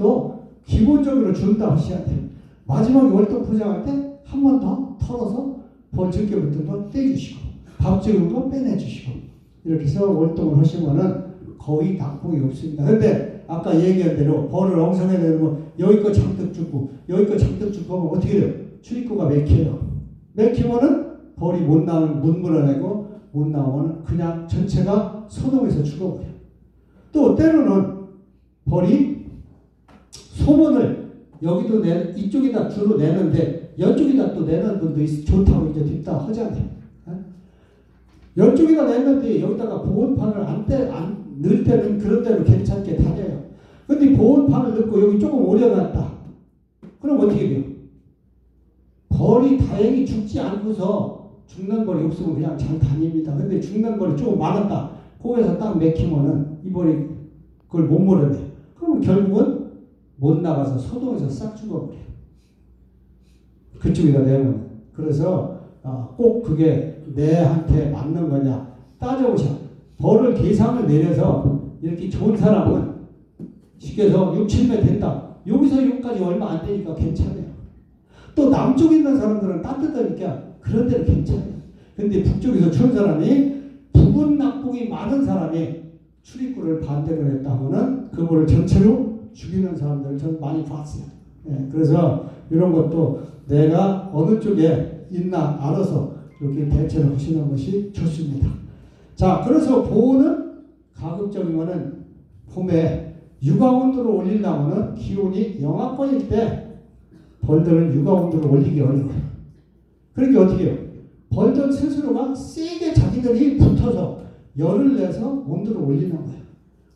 월동도 기본적으로 준다 하셔야 돼요. 마지막에 월동 포장할 때 한 번 더 털어서 벌 적게 붙은 거 떼주시고 밥 적은 거 빼내주시고 이렇게 해서 월동을 하시면은 거의 낙폭이 없습니다. 근데 아까 얘기한 대로 벌을 엉성하게 내면 여기 거 잔뜩 주고 여기 거 잔뜩 주고 하면 어떻게 돼요? 출입구가 막혀요. 막히면은 벌이 못 나오면 못 물어내고 못 나오면 그냥 전체가 소동해서 죽어버려요. 또 때로는 벌이 소문을 여기도 이쪽에다 주로 내는데 이쪽에다 또 내는 분도 좋다고 이제 뒷다 하잖아요. 이쪽에다 냈는데 여기다가 보온판을 안 넣을 때는 그런 대로 괜찮게 다녀요. 근데 보온판을 넣고 여기 조금 올려놨다. 그럼 어떻게 돼요? 벌이 다행히 죽지 않고서 죽는 벌이 없으면 그냥 잘 다닙니다. 근데 죽는 벌이 조금 많았다. 거기서 딱 맥히면은 이 벌이 그걸 못 몰아내. 그러면 결국은 못 나가서 소동에서 싹 죽어버려요. 그쪽에다 내면. 그래서 꼭 그게 내한테 맞는 거냐 따져보자. 벌을 계산을 내려서 이렇게 좋은 사람은 쉽게 해서 6, 7매 된다. 여기서 6까지 얼마 안 되니까 괜찮아요. 또 남쪽에 있는 사람들은 따뜻하니까 그런 데는 괜찮아요. 근데 북쪽에서 추운 사람이 부분 낙폭이 많은 사람이 출입구를 반대로 했다 하면은 그 벌을 전체로 죽이는 사람들을 저는 많이 봤어요. 예, 그래서 이런 것도 내가 어느 쪽에 있나 알아서 이렇게 대처를 하시는 것이 좋습니다. 자, 그래서 보온은 가급적이면은 봄에 육아온도를 올리려면은 기온이 영하권일 때 벌들은 육아온도를 올리기 어려워요. 그러니까 어떻게 해요? 벌들 스스로가 세게 자기들이 붙어서 열을 내서 온도를 올리는 거예요.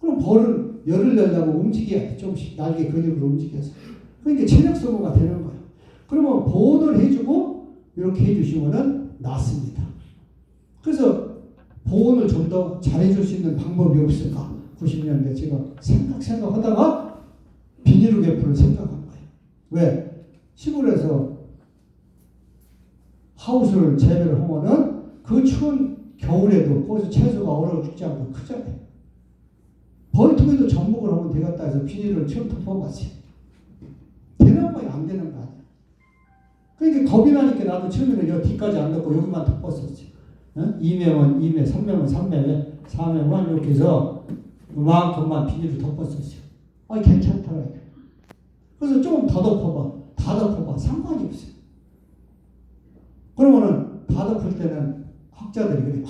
그럼 벌은 열을 내려고 움직여야 돼. 조금씩 날개 근육으로 움직여서. 그러니까 체력 소모가 되는 거예요. 그러면 보온을 해주고 이렇게 해주시면은 낫습니다. 그래서 보온을 좀 더 잘해줄 수 있는 방법이 없을까? 90년대 제가 생각하다가 비닐우개프를 생각한 거예요. 왜? 시골에서 하우스를 재배를 하면은 그 추운 겨울에도 거기서 채소가 얼어 죽지 않고 크잖아요. 벌통에도 접목을 하면 되겠다 해서 비닐을 처음 덮어봤어요. 되는 거야, 안 되는 거 아니야. 그러니까 겁이 나니까 나도 처음에는 여기 뒤까지 안 넣고 여기만 덮었었지. 2매면 2매, 3매면 3매, 4매면 이렇게 해서 그만큼만 비닐을 덮었었어요. 괜찮더라고요. 그래서 조금 더 덮어봐. 다 덮어봐. 상관이 없어요. 그러면은 다 덮을 때는 학자들이 그래.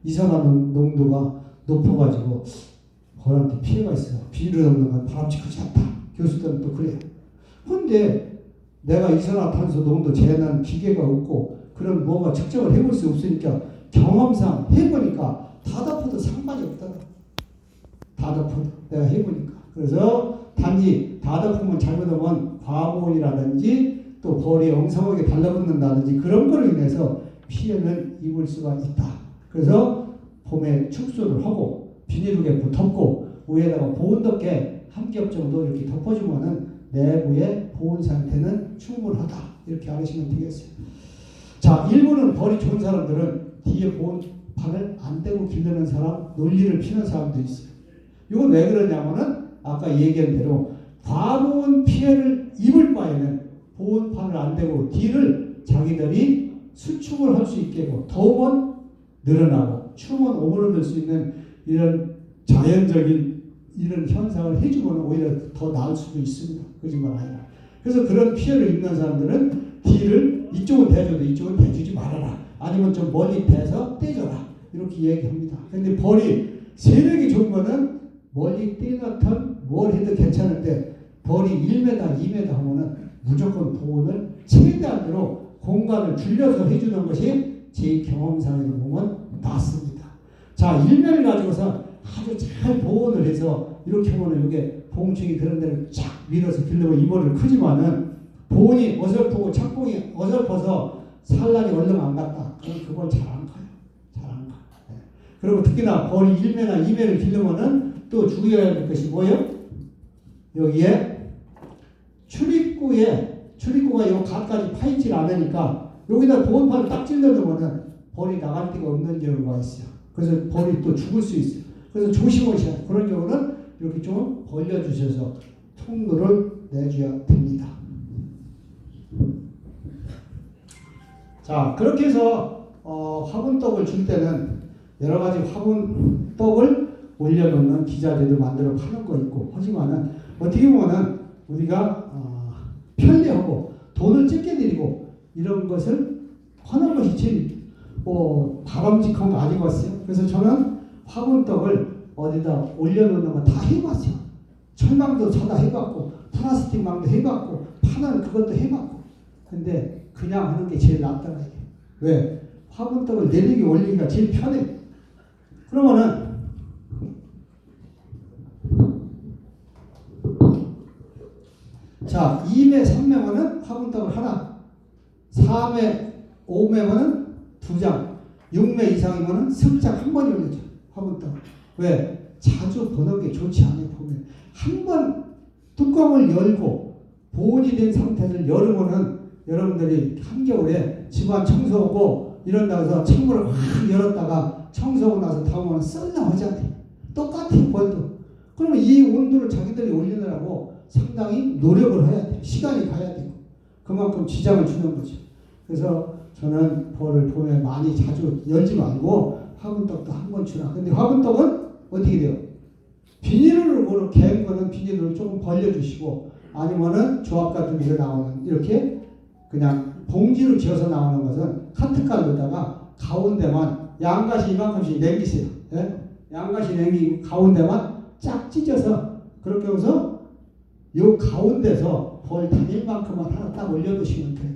이산화탄소 농도가 높아가지고 벌한테 피해가 있어. 비닐을 덮는 건 바람직하지 않다. 교수들은 또 그래요. 근데 내가 이산화탄소 농도 재는 기계가 없고 그런 뭐가 측정을 해볼 수 없으니까 경험상 해보니까 다 덮어도 상관이 없더라. 다 덮어도 내가 해보니까. 그래서 단지 다 덮으면 잘못하면 과보온이라든지 또 벌이 엉성하게 달라붙는다든지 그런 거로 인해서 피해를 입을 수가 있다. 그래서 봄에 축소를 하고 비닐우개 덮고 위에다가 보온 덮개 한 겹 정도 이렇게 덮어주면은 내부의 보온 상태는 충분하다. 이렇게 알으시면 되겠어요. 자, 일부는 벌이 좋은 사람들은 뒤에 보온판을 안 대고 기르는 사람, 논리를 피는 사람도 있어요. 이건 왜 그러냐면은 아까 얘기한 대로 과보온 피해를 입을 바에는 보온판을 안 대고 뒤를 자기들이 수축을 할 수 있게 하고 더우면 늘어나고 추우면 오므러들 수 있는 이런 자연적인 이런 현상을 해주면 오히려 더 나을 수도 있습니다. 거짓말 아니라. 그래서 그런 피해를 입는 사람들은 뒤를 이쪽은 대줘도 이쪽은 대주지 말아라. 아니면 좀 멀리 대서 떼줘라. 이렇게 얘기합니다. 근데 벌이 세력이 좋은 거는 멀리 떼놓든 뭘 해도 괜찮은데 벌이 1m, 2m 하면은 무조건 보온을 최대한으로 공간을 줄여서 해주는 것이 제 경험상에서 보면 낫습니다. 자, 1m를 가지고서 아주 잘 보온을 해서 이렇게 하면은 이게 봉충이 그런 데를 쫙 밀어서 길러면 이벌을 크지만은 보온이 어설프고 착봉이 어설퍼서 산란이 얼른 안 갔다. 그럼 그걸 잘 안 커요. 잘 안 가. 네. 그리고 특히나 벌이 1m나 2m를 길러면은 또 주의해야 될 것이 뭐예요? 여기에 출입구가 요 가까지 파있질 않으니까 여기다 보온판을 딱 찔러주면은 벌이 나갈 데가 없는 경우가 있어요. 그래서 벌이 또 죽을 수 있어요. 그래서 조심하셔야 해요. 그런 경우는 이렇게 좀 벌려주셔서 통로를 내줘야 됩니다. 자, 그렇게 해서 화분떡을 줄 때는 여러 가지 화분떡을 올려놓는 기자재도 만들어 파는 거 있고, 하지만은 어떻게 보면은 우리가 편리하고 돈을 적게 들이고 이런 것을 하는 것이 제일 바람직한 거 아닌 것 같아요. 그래서 저는 화분떡을 어디다 올려놓는 거 다 해봤어요. 철망도 저다 해봤고, 플라스틱 망도 해봤고, 파는 그것도 해봤고. 근데 그냥 하는 게 제일 낫더라고요. 왜? 화분떡을 내리기 올리기가 제일 편해요. 그러면은 자, 2매 3매면은 화분떡을 하나, 4매 5매면은 2장, 6매 이상이면은 3장 한 번이 올려줘. 화분떡. 왜? 자주 보는 게 좋지 않아요. 보면 한 번 뚜껑을 열고 보온이 된 상태를 열으면은 여러분들이 한겨울에 집안 청소하고 이런다고 해서 창문을 확 열었다가 청소하고 나서 다음에는 썰렁하잖아요. 똑같은 벌도. 그러면 이 온도를 자기들이 올리느라고 상당히 노력을 해야 돼요. 시간이 가야 되고. 그만큼 지장을 주는 거죠. 그래서 저는 벌을 봄에 많이 자주 열지 말고 화분떡도 한 번 주라. 근데 화분떡은 어떻게 돼요? 비닐으로 개은 거는 비닐을 조금 벌려주시고, 아니면은 조합 같은 데서 나오는 이렇게 그냥 봉지로 지어서 나오는 것은 카트칼로다가 가운데만 양가시 이만큼씩 남기세요. 예? 양가시 남기고 가운데만 쫙 찢어서 그렇게 해서 요 가운데서 벌 단일만큼만 하나 딱 올려두시면 돼요.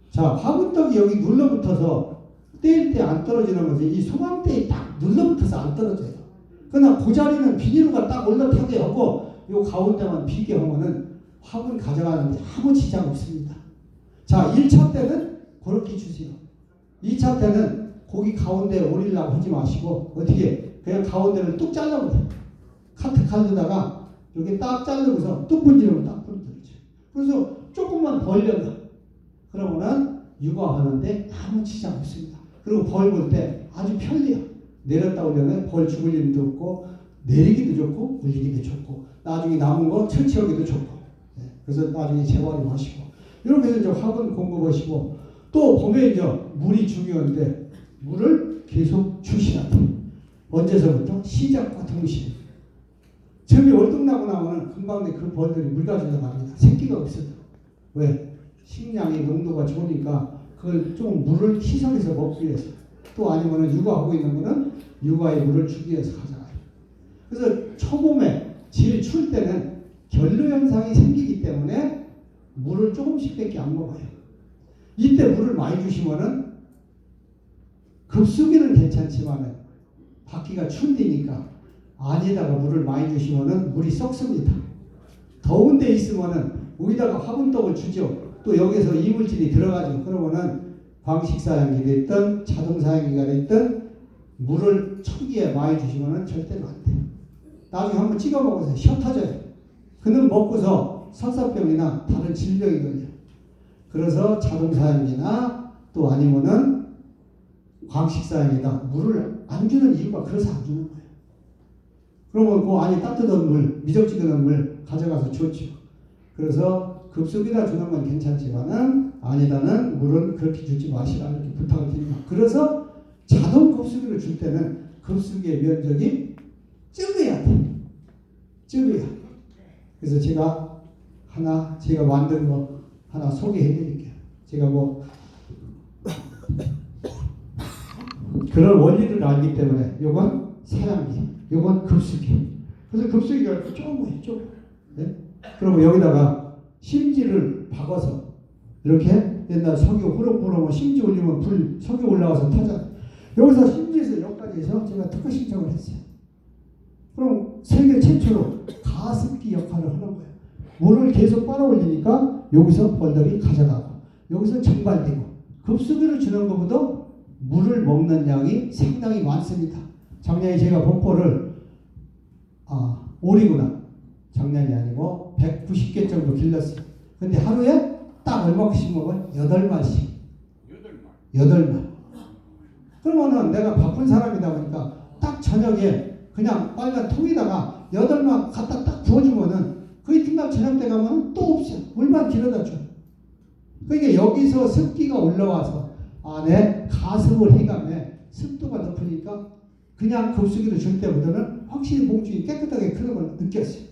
자, 화분떡이 여기 눌러붙어서 떼일 때 안 떨어지는 것은 이 소망대에 딱 눌러붙어서 안 떨어져요. 그러나 그 자리는 비닐로가 딱 올라타게 하고 요 가운데만 비게 하면은 화분 가져가는데 아무 지장 없습니다. 자, 1차 때는 그렇게 주세요. 2차 때는 고기 가운데에 올리려고 하지 마시고 어떻게 그냥 가운데를 뚝 잘라버려요. 카트 칼로다가 여기 딱 자르고서 뚝 분지르면 딱 분지르죠. 그래서 조금만 벌려놔. 그러면은 육아하는데 아무 지장 없습니다. 그리고 벌 볼 때 아주 편리해요. 내렸다 올려면 벌 죽을 일도 없고 내리기도 좋고 올리기도 좋고 나중에 남은 거 철치하기도 좋고. 네. 그래서 나중에 재활용하시고 이렇게 해서 이제 화분 공급하시고 또 봄에 이제 물이 중요한데 물을 계속 주시라 돼요. 언제서부터? 시작과 동시에. 처음에 월등나고 나면은 금방 그 벌들이 물 가지러 갑니다. 새끼가 없어요. 왜? 식량의 농도가 좋으니까 그걸 좀 물을 희석해서 먹기 위해서 또 아니면은 육아하고 있는 거는 육아의 물을 주기 위해서 가져가요. 그래서 초봄에 제일 추울 때는 결로 현상이 생기기 때문에 물을 조금씩밖에 안 먹어요. 이때 물을 많이 주시면은 급수기는 괜찮지만은 밖이가 추운 데니까 안에다가 물을 많이 주시면은 물이 썩습니다. 더운 데 있으면은 여기다가 화분떡을 주죠. 또 여기서 이물질이 들어가죠. 그러면은 광식사용기 됐든 자동사용기가 됐든 물을 초기에 많이 주시면은 절대로 안 돼요. 나중에 한번 찍어 먹어서 셔 터져요. 그는 먹고서 설사병이나 다른 질병이 걸려요. 그래서 자동사용기나 또 아니면은 광식사용기다 물을 안 주는 이유가 그래서 안 주는 거예요. 그러면 그 안에 따뜻한 물, 미적지근한 물 가져가서 줬죠. 그래서 급속이다 주는 건 괜찮지만은 아니다는 물은 그렇게 주지 마시라 이렇게 부탁을 드립니다. 그래서 자동 급속이를 줄 때는 급속의 면적이 적어야 돼. 적어야. 그래서 제가 만든 거 하나 소개해 드릴게요. 제가 뭐 그런 원리를 알기 때문에 요건 사양기, 요건 급속이. 그래서 급속이가 이렇게 조금 거예요. 조금. 네? 그러면 여기다가 심지를 박아서 이렇게 옛날 석유 후룩후룩 심지 올리면 석유 올라와서 타잖아요. 여기서 심지에서 여기까지 해서 제가 특허 신청을 했어요. 그럼 세계 최초로 가습기 역할을 하는 거예요. 물을 계속 빨아올리니까 여기서 벌들이 가져가고 여기서 증발되고 급수기를 주는 것보다 물을 먹는 양이 상당히 많습니다. 작년에 제가 복보를 올이구나. 작년이 아니고 190개 정도 길렀어요. 근데 하루에 딱 얼마씩 먹으면 8마리씩. 8말. 그러면은 내가 바쁜 사람이다 보니까 딱 저녁에 그냥 빨간 통에다가 8말 갖다 딱 부어주면은 그 이튿날 저녁 때 가면 또 없어. 물만 길어다 줘. 그러니까 여기서 습기가 올라와서 안에 가습을 해가며 습도가 높으니까 그냥 급수기로 줄 때보다는 확실히 목줄이 깨끗하게 크는 걸 느꼈어요.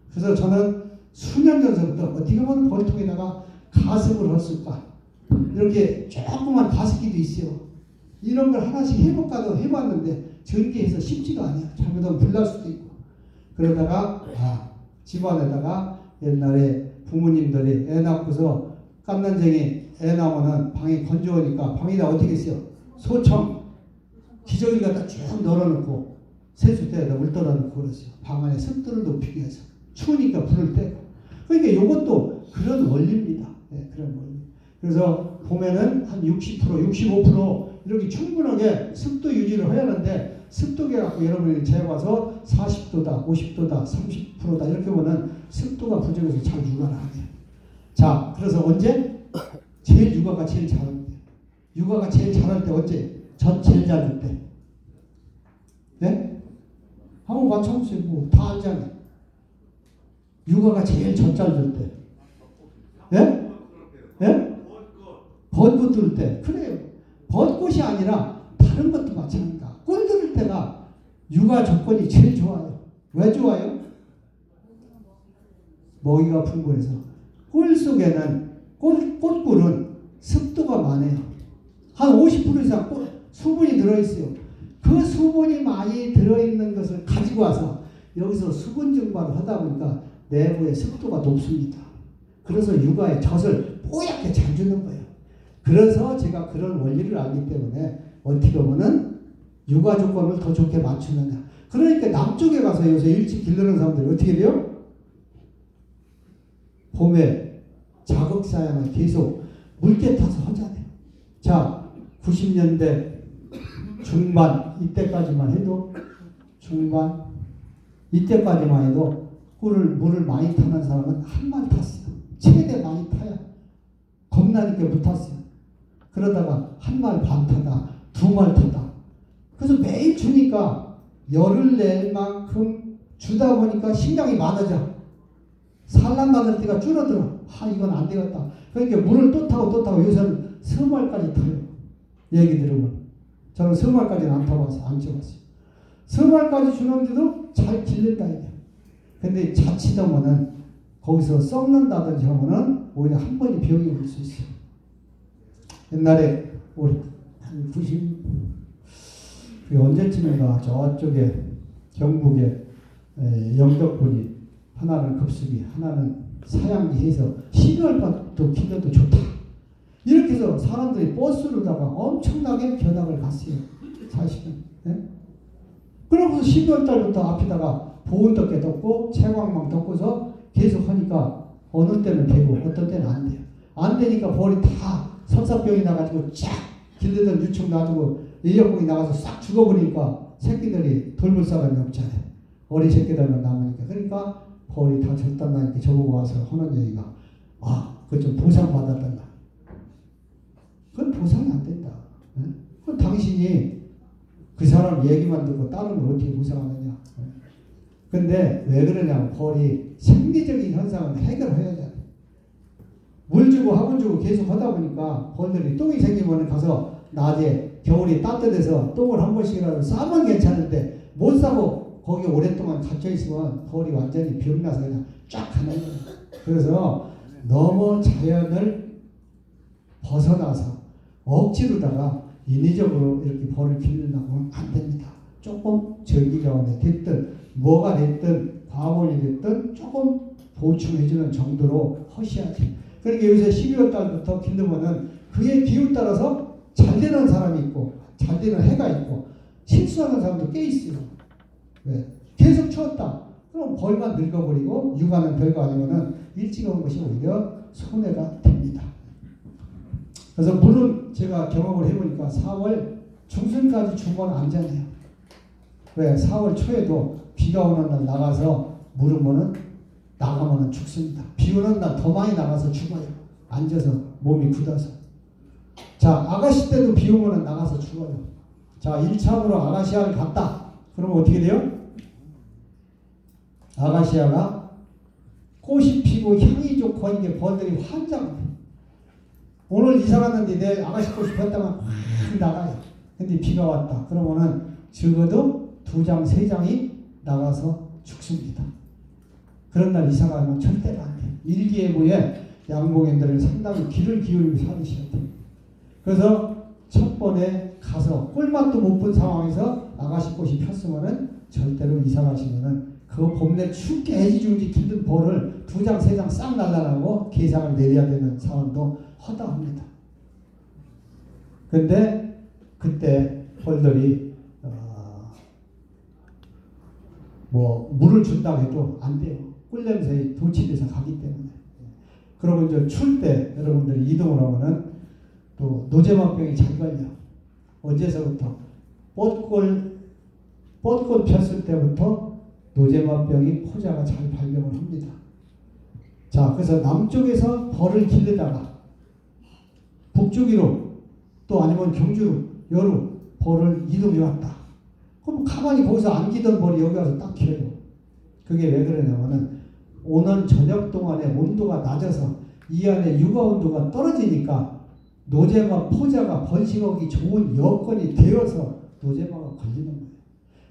그래서 저는 수년 전서부터 어떻게 보면 볼통에다가 가습을 했을까. 이렇게 조그만 가습기도 있어요. 이런 걸 하나씩 해볼까도 해봤는데 전기해서 쉽지가 않아요. 잘못하면 불날 수도 있고. 그러다가 집안에다가 옛날에 부모님들이 애 낳고서 깜난쟁이 애 낳으면 방이 건조하니까 방에다 어떻게 했어요? 소청 기저귀를 갖다 쭉 널어놓고 세숫대에다 물 떠다놓고 그러세요. 방 안에 습도를 높이기 위해서. 추우니까 불을 떼고. 그러니까 이것도 그런 원리입니다. 네, 그런 원리. 그래서 봄에는 한 60%, 65% 이렇게 충분하게 습도 유지를 해야 하는데 습도계 갖고 여러분이 재봐서 40도다, 50도다, 30%다 이렇게 보면 습도가 부족해서 잘 육아를 안 해요. 자, 그래서 언제? 제일 육아가 제일 잘할 때. 육아가 제일 잘할 때 언제? 젖 제일 잘 줄 때. 네? 한번 맞춰보세요. 뭐 다 알잖아요. 육아가 제일 젖 잘 줄 때. 네? 네? 벚꽃 들을 때. 그래요. 벚꽃이 아니라 다른 것도 마찬가지입니다. 꿀 들을 때가 육아 조건이 제일 좋아요. 왜 좋아요? 먹이가 풍부해서. 꿀 속에는 꽃꿀은 습도가 많아요. 한 50% 이상 수분이 들어있어요. 그 수분이 많이 들어있는 것을 가지고 와서 여기서 수분 증발을 하다 보니까 내부의 습도가 높습니다. 그래서 육아에 젖을 뽀얗게 잘 주는 거예요. 그래서 제가 그런 원리를 알기 때문에 어떻게 보면은 육아 조건을 더 좋게 맞추느냐. 그러니까 남쪽에 가서 요새 일찍 기르는 사람들이 어떻게 돼요? 봄에 자극사양을 계속 물개 타서 하잖아요. 자, 90년대 중반 이때까지만 해도 중반 이때까지만 해도 물을 많이 타는 사람은 한 마리 탔어요. 최대 많이 타야 겁나니까 못 탔어요. 그러다가 한 마리 반 타다 두 마리 타다. 그래서 매일 주니까 열을 낼 만큼 주다 보니까 신경이 많아져. 산란받을 때가 줄어들어. 이건 안 되겠다. 그러니까 물을 또 타고 요새는 서말까지 타요. 얘기 들으면. 저는 서말까지는 안 타봤어요. 안 쳐봤어요. 서말까지 주는데도 잘 길른다 이게. 근데 자칫하면은 거기서 썩는다든지 하면은 오히려 한 번이 병이 올 수 있어요. 옛날에 우리 한 90, 언제쯤인가 저쪽에 경북에 영덕분이 하나는 급수기, 하나는 사양기 해서 12월부터 기도도 좋다. 이렇게 해서 사람들이 버스로다가 엄청나게 견학을 갔어요. 사실은. 네? 그러고서 12월 달부터 앞에다가 보온덮개 덮고 채광망 덮고서 계속 하니까 어느 때는 되고 어떤 때는 안 돼요. 안 되니까 벌이 다 설사병이 나가지고 쫙 길르던 유충 놔두고 인력공이 나가서 싹 죽어버리니까 새끼들이 돌볼 사람이 없잖아요. 어린 새끼들만 남으니까. 그러니까 벌이 다 적단나니까 저보고 와서 하는 얘기가 그거 좀 보상받았단다. 그건 보상이 안 된다. 네? 그건 당신이 그 사람 얘기만 듣고 다른 걸 어떻게 보상하느냐. 근데 왜 그러냐면 벌이 생리적인 현상은 해결해야 돼. 물 주고 화분 주고 계속 하다 보니까 벌들이 똥이 생기면 가서 낮에 겨울이 따뜻해서 똥을 한 번씩이라도 싸면 괜찮은데 못 싸고 거기 오랫동안 갇혀 있으면 벌이 완전히 병나서 그냥 쫙 가는 거예요. 그래서 너무 자연을 벗어나서 억지로다가 인위적으로 이렇게 벌을 기르려고 하면 안 됩니다. 조금 전기자원이 됐든 뭐가 됐든 과본이 됐든 조금 보충해주는 정도로 하셔야지. 그러니까 요새 12월 달부터 기르면은 그의 기후 따라서 잘 되는 사람이 있고 잘 되는 해가 있고 실수하는 사람도 꽤 있어요. 왜? 계속 추웠다. 그럼 벌만 늙어버리고 육아는 별거 아니면은 일찍 온 것이 오히려 손해가 됩니다. 그래서 물은 제가 경험을 해보니까 4월 중순까지 주면 안전해요. 왜? 4월 초에도 비가 오는 날 나가서 물으면은 나가면은 죽습니다. 비 오는 날 더 많이 나가서 죽어요. 앉아서 몸이 굳어서. 자, 아가씨 때도 비 오면은 나가서 죽어요. 자, 1차으로 아가시아를 갔다. 그러면 어떻게 돼요? 아가시아가 꽃이 피고 향이 좋고 이게 벌들이 환장해. 오늘 이사 갔는데 내 아가씨 꽃이 폈다가 확 나가요. 근데 비가 왔다. 그러면은 적어도 2장, 3장이 나가서 죽습니다. 그런 날 이사 가면 절대로 안 돼요. 일기예보에 양봉인들은 상당히 귀를 기울이고 살으셔야 돼요. 그래서 첫 번에 가서 꿀맛도 못 본 상황에서 아가씨 꽃이 폈으면은 절대로 이사 가시면은 그 봄내 춥게 애지중지 길든 벌을 2장, 3장 싹 날라가고 계상을 내려야 되는 상황도 허다합니다. 근데 그때 벌들이 뭐 물을 준다고 해도 안 돼요. 꿀냄새에 도취돼서 가기 때문에. 그리고 이제 추울 때 여러분들이 이동을 하면은 또 노제막병이 잘 걸려. 언제서부터 벚꽃 폈을 때부터 노제막병이 포자가 잘 발병을 합니다. 자, 그래서 남쪽에서 벌을 기르다가 북쪽으로 또 아니면 경주로 여로 벌을 이동해 왔다. 그럼 가만히 거기서 안 기던 벌이 여기 와서 딱 기어요. 그게 왜 그러냐면은 오는 저녁 동안에 온도가 낮아서 이 안에 육아 온도가 떨어지니까 노제막 포자가 번식하기 좋은 여건이 되어서 노제막가 걸리는 거예요.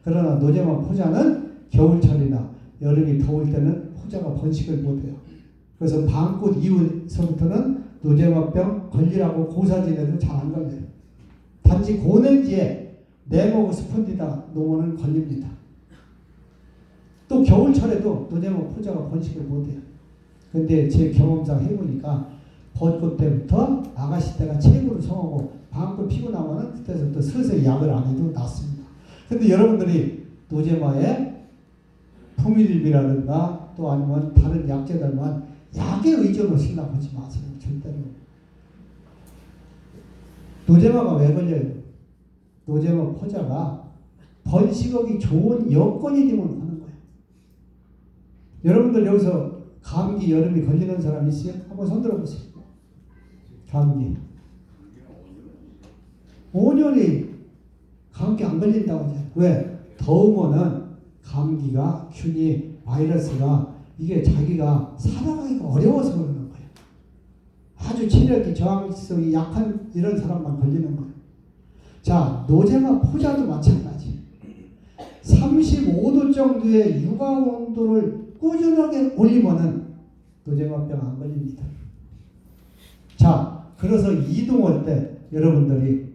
그러나 노제막 포자는 겨울철이나 여름이 더울 때는 포자가 번식을 못해요. 그래서 방꽃 이후서부터는 노제막병 걸리라고 고사지내도 잘 안 걸려요. 단지 고냉지에 네모고 스펀지다 놓으면 걸립니다. 또 겨울철에도 노제막 포자가 번식을 못해요. 근데 제 경험상 해보니까 벚꽃 때부터 아가씨 때가 최고로 성하고 방꽃 피고 나면은 그때부터 슬슬 약을 안 해도 낫습니다. 근데 여러분들이 노제마에 풍일비라든가 또 아니면 다른 약재들만 약에 의존을 쓰려고 하지 마세요. 절대로. 노제마가 왜 걸려요? 노제마 포자가 번식하기 좋은 여건이 되면 하는 거예요. 여러분들 여기서 감기 여름에 걸리는 사람 있어요? 한번 손 들어보세요. 감기. 5년이 감기 안 걸린다고 하잖아요. 왜? 더우면은 감기가 균이 바이러스가 이게 자기가 살아가기가 어려워서 그러는 거예요. 아주 체력이 저항성이 약한 이런 사람만 걸리는 거예요. 자, 노제마 포자도 마찬가지. 35도 정도의 육아 온도를 꾸준하게 올리면은 노제마병 안 걸립니다. 자, 그래서 이동할 때 여러분들이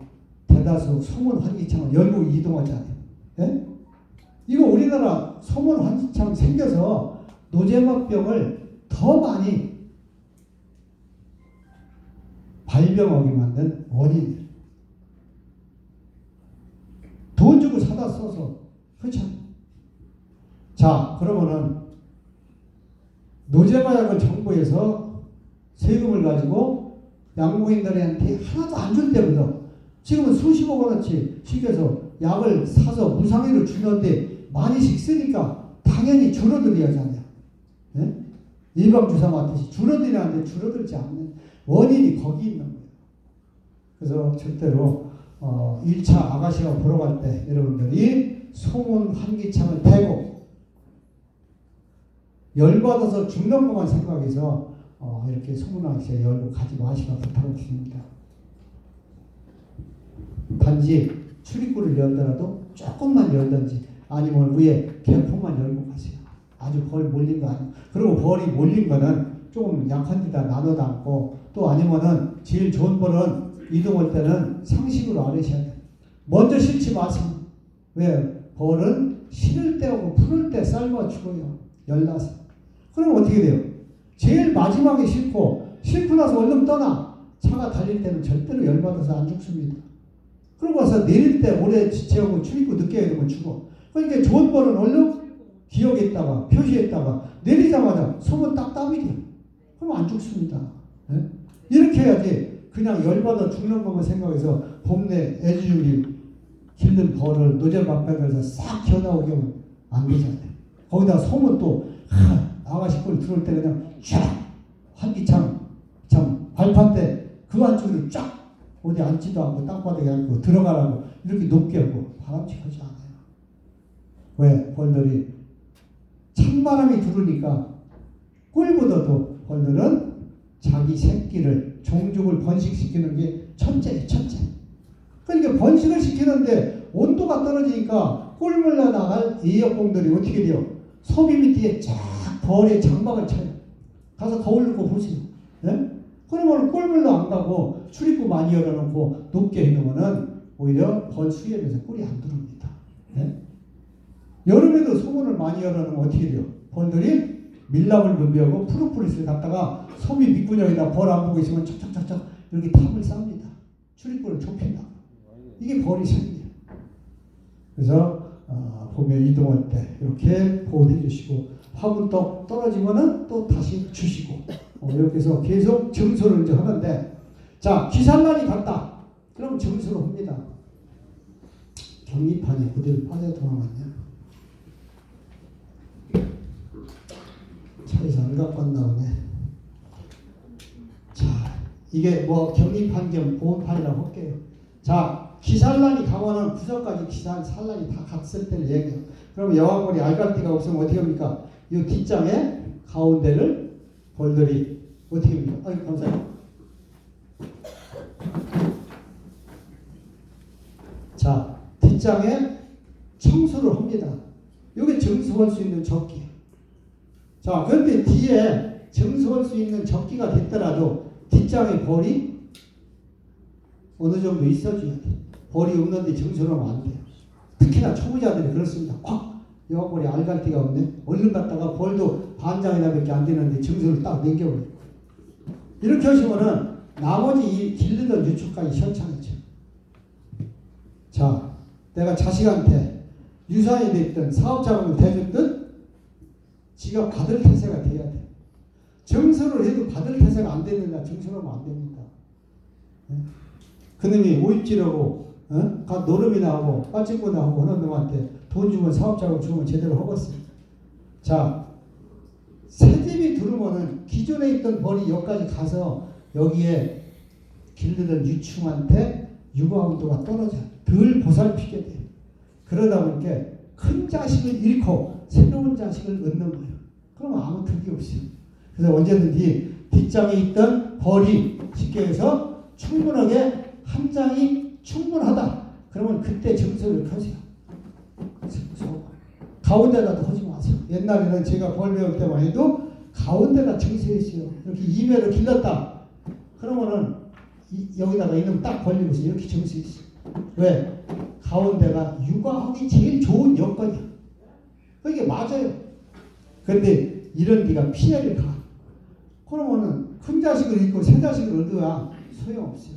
대다수 소문 환기창을 열고 이동하잖아요. 예? 이거 우리나라 소문 환기창 생겨서 노제막병을 더 많이 발병하게 만든 원인이에요. 돈 주고 사다 써서 그렇죠. 자, 그러면은 노제마약을 정부에서 세금을 가지고 양봉인들한테 하나도 안 줄 때부터 지금은 수십억 원어치 시켜서 약을 사서 무상으로 주는데 많이씩 쓰니까 당연히 줄어들어야 하잖아요. 네? 예방주사 맞듯이 줄어들었는데 줄어들지 않는 원인이 거기 있는 거예요. 그래서 절대로 1차 아가씨가 보러 갈 때 여러분들이 소문 환기창을 대고 열받아서 죽는 것만 생각해서 이렇게 소문 환기창 열고 가지 마시라 부탁을 드립니다. 단지 출입구를 열더라도 조금만 열든지 아니면 위에 개포만 열고 가세요. 아주 벌 몰린 거 아니에요. 그리고 벌이 몰린 거는 조금 약한 데다 나눠 담고 또 아니면은 제일 좋은 벌은 이동할 때는 상식으로 알으셔야 돼요. 먼저 싫지 마세요. 왜? 벌은 실을 때하고 풀을 때 삶아 죽어요. 열나서. 그럼 어떻게 돼요? 제일 마지막에 싣고 나서 얼른 떠나. 차가 달릴 때는 절대로 열받아서 안 죽습니다. 그러고 와서 내릴 때 오래 지체하고 출입구 늦게 되면 죽어. 그러니까 좋은 벌은 얼른 기억했다가 표시했다가 내리자마자 속은 딱 땀이려. 그럼 안 죽습니다. 네? 이렇게 해야지 그냥 열받아 죽는 것만 생각해서 봄내 애지중지 길든 벌을 노제막병에서 싹 기어나오게 하면 안 되잖아요. 거기다 소문 또 아가씨 꼴 들어올 때 그냥 쫙 환기창 참 발판 때 그 안쪽으로 쫙 어디 앉지도 않고 땅바닥에 앉고 들어가라고 이렇게 높게 하고 바람직하지 않아요. 왜? 벌들이 찬바람이 들어오니까 꿀보다도 벌들은 자기 새끼를 종족을 번식시키는 게 첫째예요. 첫째. 그러니까 번식을 시키는데 온도가 떨어지니까 꿀물러 나갈 이역공들이 어떻게 돼요? 소비 밑에 쫙 벌에 장막을 쳐요. 가서 거울 놓고 보세요. 네? 그러면 꿀물러 안 가고 출입구 많이 열어놓고 높게 해놓으면 오히려 벌 수염에서 꿀이 안 들어옵니다. 네? 여름에도 소문을 많이 열어놓으면 어떻게 돼요? 벌들이 밀랍을 분비하고 프로폴리스를 갖다가 소비 밑구녕에다 벌 안 보고 있으면 척척척척 이렇게 탑을 쌉니다. 출입구를 좁힌다. 이게 벌이 생겨요. 그래서 봄에 이동할 때 이렇게 보호해 주시고 화분 떨어지면은 또 다시 주시고 이렇게 해서 계속 정소를 이제 하는데 자 기산란이 갔다. 그럼 정소를 합니다. 경리판이 그대로 빠져 도망갔냐? 차에서 안 갖고 왔나 보네. 자 이게 뭐 경리판 겸 보온판이라고 할게요. 자 기산란이 가면은 구석까지 산란이 다 갔을 때를 얘기해요. 그러면 여왕벌이 알갈띠가 없으면 어떻게 합니까? 이 뒷장에 가운데를 벌들이 어떻게 합니까? 아유 감사해요. 자 뒷장에 청소를 합니다. 이게 정수할 수 있는 적기예요. 자 그런데 뒤에 정수할 수 있는 적기가 됐더라도 뒷장에 벌이 어느 정도 있어줘야 돼. 벌이 없는데 정수를 하면 안 돼요. 특히나 초보자들이 그렇습니다. 여왕벌이 알갈띠가 없네. 얼른 갔다가 벌도 반장이나밖에 안 되는데 정수를 딱 남겨버려. 이렇게 하시면은 나머지 이 길르던 유축까지 현창이죠. 자, 내가 자식한테 유산이 됐든 사업자금을 대줬든 지가 받을 태세가 돼야 돼. 정수를 해도 받을 태세가 안 되는데 정수를 하면 안 됩니다. 그놈이 오입질하고 노름이나 하고 빠친구나 하고 하는 놈한테 돈 주면 사업자금 주면 제대로 하겠어. 자, 새집이 들어오면은 기존에 있던 벌이 여기까지 가서 여기에 길르던 유충한테 육아온도가 떨어져. 덜 보살피게 돼. 그러다 보니까 큰 자식을 잃고 새로운 자식을 얻는 거예요. 그러면 아무 득이 없어요. 그래서 언제든지 뒷장에 있던 벌이 쉽게 해서 충분하게 한 장이 충분하다. 그러면 그때 정수를 켜세요. 가운데다도 하지 마세요. 옛날에는 제가 벌 배울 때만 해도 가운데다 정수했어요. 이렇게 2매를 길렀다. 그러면은 여기다가 이놈 딱 벌리고서 이렇게 정수했어요. 왜? 가운데가 육아하기 제일 좋은 여건이야. 그게 맞아요. 그런데 이런 네가 피해를 가. 그러면은 큰 자식을 잃고 새 자식을 얻어야 소용없어요.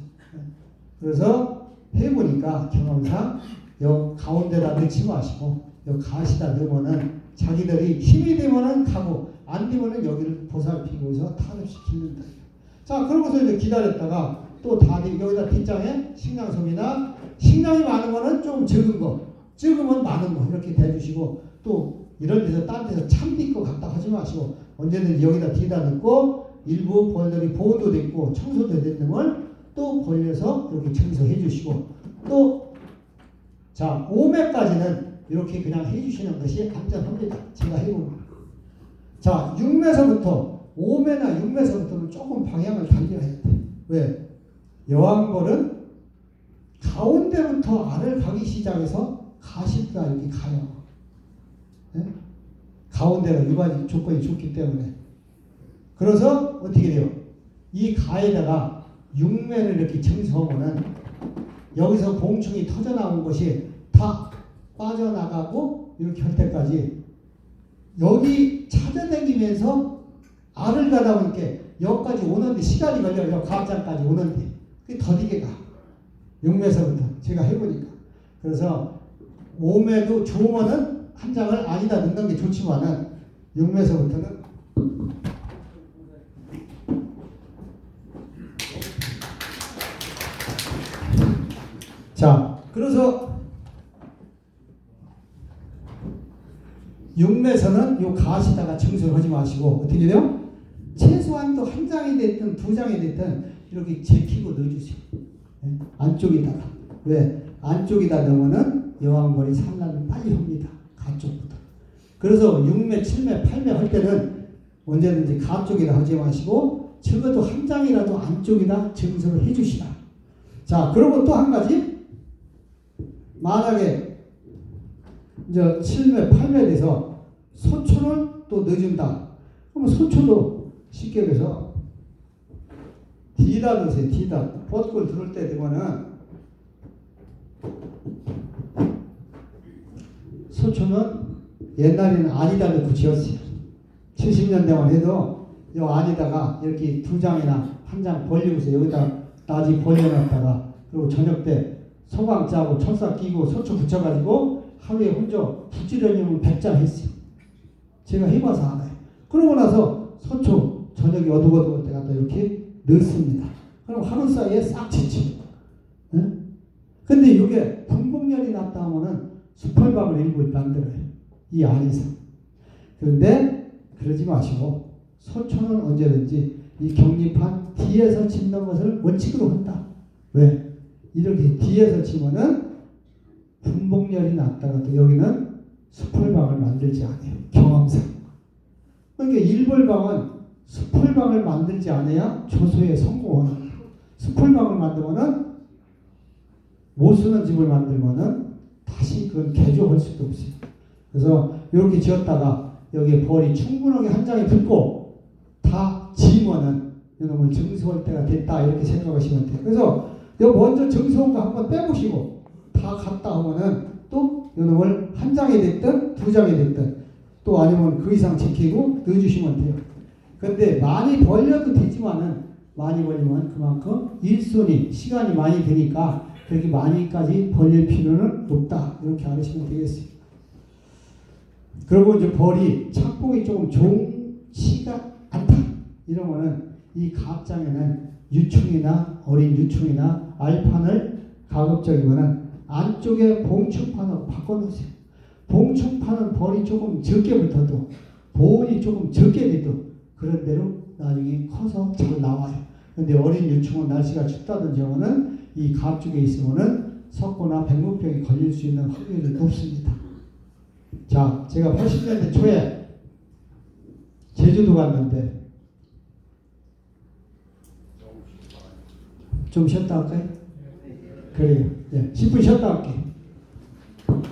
그래서 해보니까 경험상 요 가운데다 넣지 마시고 요 가시다 넣으면은 자기들이 힘이 되면은 가고 안 되면은 여기를 보살피고서 탄없이 길른다. 자 그러고서 이제 기다렸다가 또 다 여기다 뒷장에 식량솜이나 식량이 많은 거는 좀 적은 거, 적으면 많은 거 이렇게 대주시고 또 이런 데서 딴 데서 참비 거 갖다 하지 마시고 언제든지 여기다 뒤에다 넣고 일부 벌들이 보호도 됐고 청소도 된 놈을 또 벌려서 이렇게 청소해 주시고 또 자 5매까지는 이렇게 그냥 해주시는 것이 안전합니다. 제가 해보면 자 6매서부터 5매나 6매서부터는 조금 방향을 달려야 돼. 왜? 여왕벌은 가운데부터 알을 가기 시작해서 가시가 이렇게 가요. 네? 가운데가 유관 조건이 좋기 때문에 그래서 어떻게 돼요? 이 가에다가 6매를 이렇게 청소하면은 여기서 봉충이 터져나온 것이 다 빠져나가고 이렇게 할 때까지 여기 찾아다니면서 알을 가다 보니까 여기까지 오는데 시간이 걸려요. 가장까지 오는데 그게 더디게 가. 6매서부터 제가 해보니까 그래서 5매도 좋으면은 한 장을 안에다 넣는 게 좋지만은 6매서부터는 자 그래서 6매서는 요 가시다가 청소를 하지 마시고 어떻게 돼요? 최소한 또 한 장이 됐든 두 장이 됐든 이렇게 제키고 넣어주세요. 네? 안쪽에다가 왜? 안쪽에다 넣으면은 여왕벌이 산란을 빨리 합니다. 가쪽부터. 그래서 6매, 7매, 8매 할 때는 언제든지 갑 쪽에다 하지 마시고 적어도 한 장이라도 안쪽에다 증서를 해주시라. 자, 그리고 또 한 가지, 만약에 이제 7매, 8매 돼서 소초를 또 넣어준다. 그러면 소초도 쉽게 그래서 D다 넣으세요. D다. 벚꽃 들을 때 되면은 소초는 옛날에는 안에다 넣고 지었어요. 70년대만 해도 이 안에다가 이렇게 두 장이나 한 장 벌리고서 여기다 나지 벌려놨다가 그리고 저녁 때 소방 짜고 철사 끼고 소초 붙여가지고 하루에 혼자 부지런히면 100장 했어요. 제가 해봐서 알아요. 그러고 나서 소초 저녁에 어둑어둑할 때 갖다 이렇게 넣습니다. 그럼 하루 사이에 싹 지치고. 네? 근데 이게 분봉열이 났다 하면은 수펄박을 일부 만들어요. 이 안에서. 그런데 그러지 마시고 소초는 언제든지 이 격리판 뒤에서 짓는 것을 원칙으로 한다. 왜? 이렇게 뒤에서 치면은 분봉열이 났다가도 여기는 수펄방을 만들지 않아요. 경험상. 그러니까 일벌방은 수펄방을 만들지 않아야 조소에 성공하는 거예요. 수펄방을 만들면은 못 쓰는 집을 만들면은 다시 그건 개조할 수도 없어요. 그래서 이렇게 지었다가 여기에 벌이 충분하게 한 장에 붙고 다 지면은 이놈을 증수할 때가 됐다 이렇게 생각하시면 돼요. 그래서 먼저 증수한 거 한번 빼보시고 다 갔다 하면은 또 이놈을 한 장이 됐든 두 장이 됐든 또 아니면 그 이상 지키고 넣어주시면 돼요. 근데 많이 벌려도 되지만은 많이 벌리면 그만큼 일손이 시간이 많이 드니까 그렇게 많이까지 벌릴 필요는 없다. 이렇게 알으시면 되겠어요. 그리고 이제 벌이 착복이 조금 좋지가 않다. 이러면은 이 갑장에는 유충이나 어린 유충이나 알판을 가급적이면은 안쪽에 봉충판으로 바꿔놓으세요. 봉충판은 벌이 조금 적게 붙어도 보온이 조금 적게 돼도 그런 대로 나중에 커서 잘 나와요. 근데 어린 유충은 날씨가 춥다든지 하면은 이 갑 쪽에 있으면은 석고나 백목병이 걸릴 수 있는 확률이 높습니다. 자, 제가 80년대 초에 제주도 갔는데 좀 쉬었다 할까요? 그래요. 예, 10분 쉬었다 할게요.